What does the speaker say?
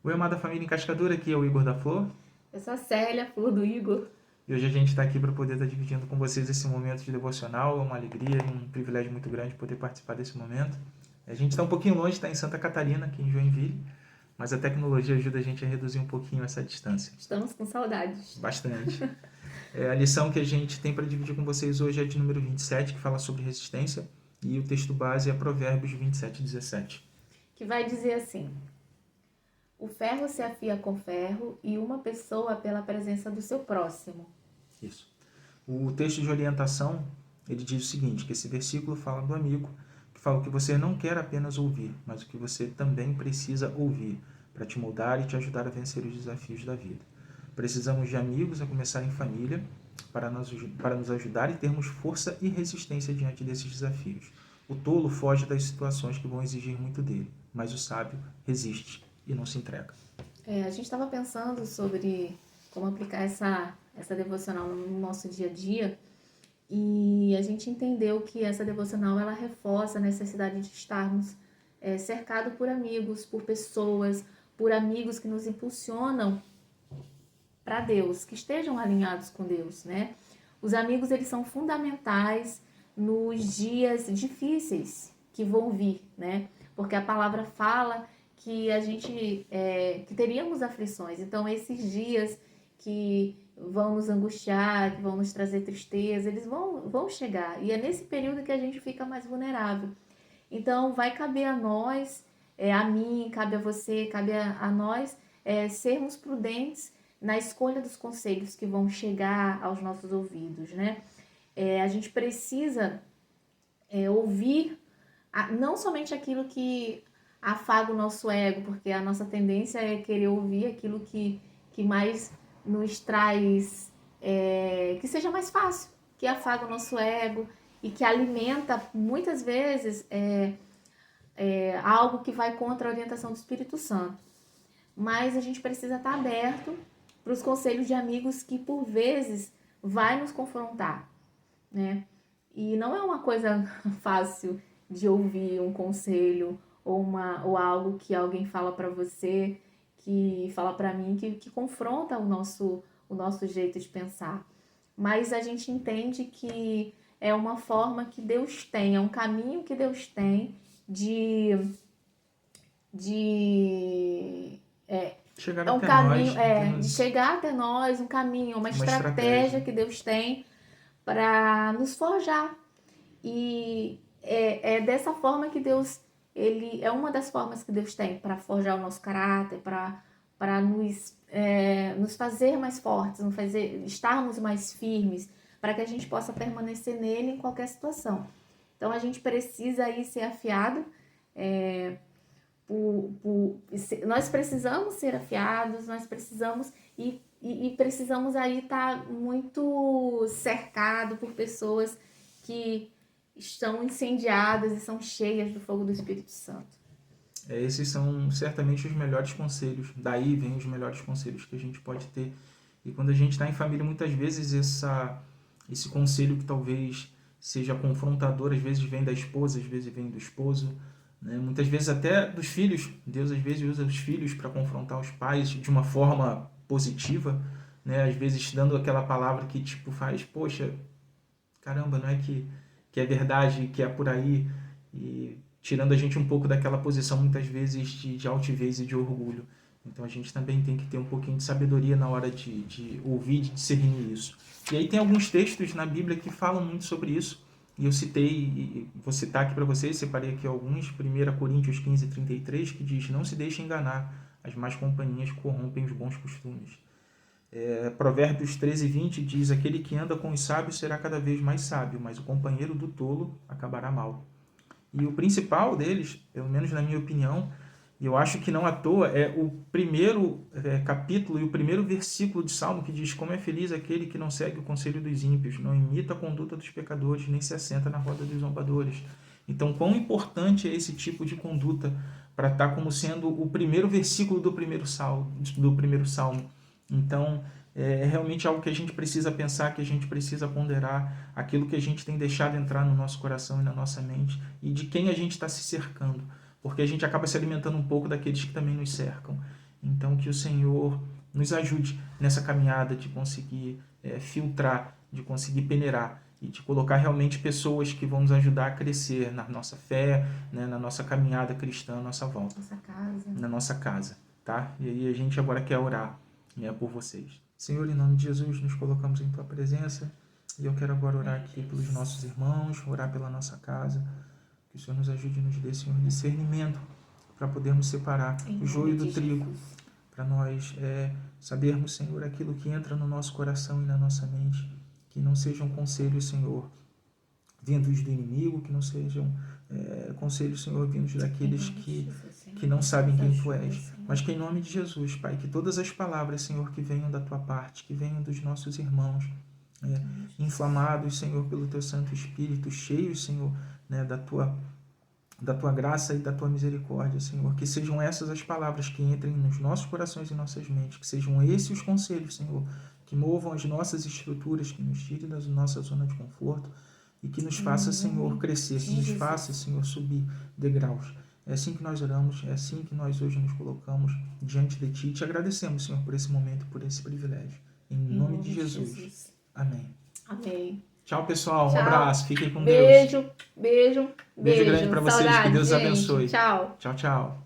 Oi, amada família Encascadura, aqui é o Igor da Flor. Eu sou a Célia, flor do Igor. E hoje a gente está aqui para poder estar dividindo com vocês esse momento de devocional. É uma alegria e um privilégio muito grande poder participar desse momento. A gente está um pouquinho longe, está em Santa Catarina, aqui em Joinville, mas a tecnologia ajuda a gente a reduzir um pouquinho essa distância. Estamos com saudades. Bastante. A lição que a gente tem para dividir com vocês hoje é de número 27, que fala sobre resistência, e o texto base é Provérbios 27:17. Que vai dizer assim: o ferro se afia com ferro e uma pessoa pela presença do seu próximo. Isso. O texto de orientação, ele diz o seguinte, que esse versículo fala do amigo, que fala que você não quer apenas ouvir, mas o que você também precisa ouvir, para te moldar e te ajudar a vencer os desafios da vida. Precisamos de amigos, a começar em família, para nos ajudar e termos força e resistência diante desses desafios. O tolo foge das situações que vão exigir muito dele, mas o sábio resiste e não se entrega. A gente estava pensando sobre como aplicar essa devocional no nosso dia a dia, e a gente entendeu que essa devocional ela reforça a necessidade de estarmos cercados por amigos, por pessoas, por amigos que nos impulsionam para Deus, que estejam alinhados com Deus, né? Os amigos, eles são fundamentais nos dias difíceis que vão vir, né? Porque a palavra fala que a gente, que teríamos aflições. Então, esses dias que vão nos angustiar, que vão nos trazer tristeza, eles vão chegar. E é nesse período que a gente fica mais vulnerável. Então, vai caber a nós, a mim, cabe a você, cabe a nós sermos prudentes na escolha dos conselhos que vão chegar aos nossos ouvidos, né? A gente precisa ouvir não somente aquilo que afaga o nosso ego, porque a nossa tendência é querer ouvir aquilo que mais nos traz, que seja mais fácil, que afaga o nosso ego e que alimenta, muitas vezes, algo que vai contra a orientação do Espírito Santo. Mas a gente precisa estar aberto para os conselhos de amigos que, por vezes, vai nos confrontar, né? E não é uma coisa fácil de ouvir um conselho ou algo que alguém fala para você, que fala para mim, que confronta o nosso jeito de pensar. Mas a gente entende que é uma forma que Deus tem, é um caminho que Deus tem de Chegar é um até caminho, nós, de chegar até nós, um caminho, uma uma estratégia estratégia. que Deus tem para nos forjar. E é dessa forma que Deus, ele é uma das formas que Deus tem para forjar o nosso caráter, para nos fazer mais fortes, nos fazer estarmos mais firmes, para que a gente possa permanecer nele em qualquer situação. Então a gente precisa aí ser afiado, nós precisamos ser afiados, nós precisamos e precisamos aí estar muito cercado por pessoas que estão incendiadas e são cheias do fogo do Espírito Santo. Esses são certamente os melhores conselhos. Daí vem os melhores conselhos que a gente pode ter. E quando a gente está em família, muitas vezes esse conselho que talvez seja confrontador, às vezes vem da esposa, às vezes vem do esposo, né? Muitas vezes até dos filhos. Deus às vezes usa os filhos para confrontar os pais de uma forma positiva, né? Às vezes dando aquela palavra que tipo faz, poxa, caramba, não é que é verdade, que é por aí, e tirando a gente um pouco daquela posição muitas vezes de altivez e de orgulho. Então a gente também tem que ter um pouquinho de sabedoria na hora de ouvir, de discernir isso. E aí tem alguns textos na Bíblia que falam muito sobre isso, e eu citei, e vou citar aqui para vocês, separei aqui alguns, 1 Coríntios 15:33, que diz: não se deixe enganar, as más companhias corrompem os bons costumes. Provérbios 13:20 diz: aquele que anda com os sábios será cada vez mais sábio, mas o companheiro do tolo acabará mal. E o principal deles, pelo menos na minha opinião, e eu acho que não à toa, é o primeiro capítulo e o primeiro versículo de Salmo que diz: como é feliz aquele que não segue o conselho dos ímpios, não imita a conduta dos pecadores, nem se assenta na roda dos zombadores. Então, quão importante é esse tipo de conduta para estar como sendo o primeiro versículo do primeiro salmo. Então, é realmente algo que a gente precisa pensar, que a gente precisa ponderar, aquilo que a gente tem deixado entrar no nosso coração e na nossa mente, e de quem a gente está se cercando, porque a gente acaba se alimentando um pouco daqueles que também nos cercam. Então, que o Senhor nos ajude nessa caminhada de conseguir filtrar, de conseguir peneirar e de colocar realmente pessoas que vão nos ajudar a crescer na nossa fé, né, na nossa caminhada cristã, à nossa volta. Na nossa casa, tá? E aí a gente agora quer orar, né, por vocês. Senhor, em nome de Jesus, nos colocamos em Tua presença e eu quero agora orar aqui pelos nossos irmãos, orar pela nossa casa. Que o Senhor nos ajude e nos dê, Senhor, discernimento para podermos separar o joio do trigo, para nós sabermos, Senhor, aquilo que entra no nosso coração e na nossa mente, que não sejam conselhos, Senhor, vindos do inimigo, que não sejam conselhos, Senhor, vindos daqueles que não sabem quem Tu és, mas que em nome de Jesus, Pai, que todas as palavras, Senhor, que venham da Tua parte, que venham dos nossos irmãos, inflamados, Senhor, pelo Teu Santo Espírito, cheios, Senhor, né, da tua graça e da Tua misericórdia, Senhor, que sejam essas as palavras que entrem nos nossos corações e nossas mentes, que sejam esses os conselhos, Senhor, que movam as nossas estruturas, que nos tirem da nossa zona de conforto e que nos faça, Senhor, crescer, que nos faça, Senhor, subir degraus. É assim que nós oramos, é assim que nós hoje nos colocamos diante de Ti. Te agradecemos, Senhor, por esse momento, por esse privilégio. Em nome de Jesus. Amém. Amém. Tchau, pessoal. Um Tchau. abraço. Fiquem com Beijo, Deus. beijo. Beijo grande para vocês. Saudades, Que Deus gente. abençoe. Tchau. Tchau, tchau.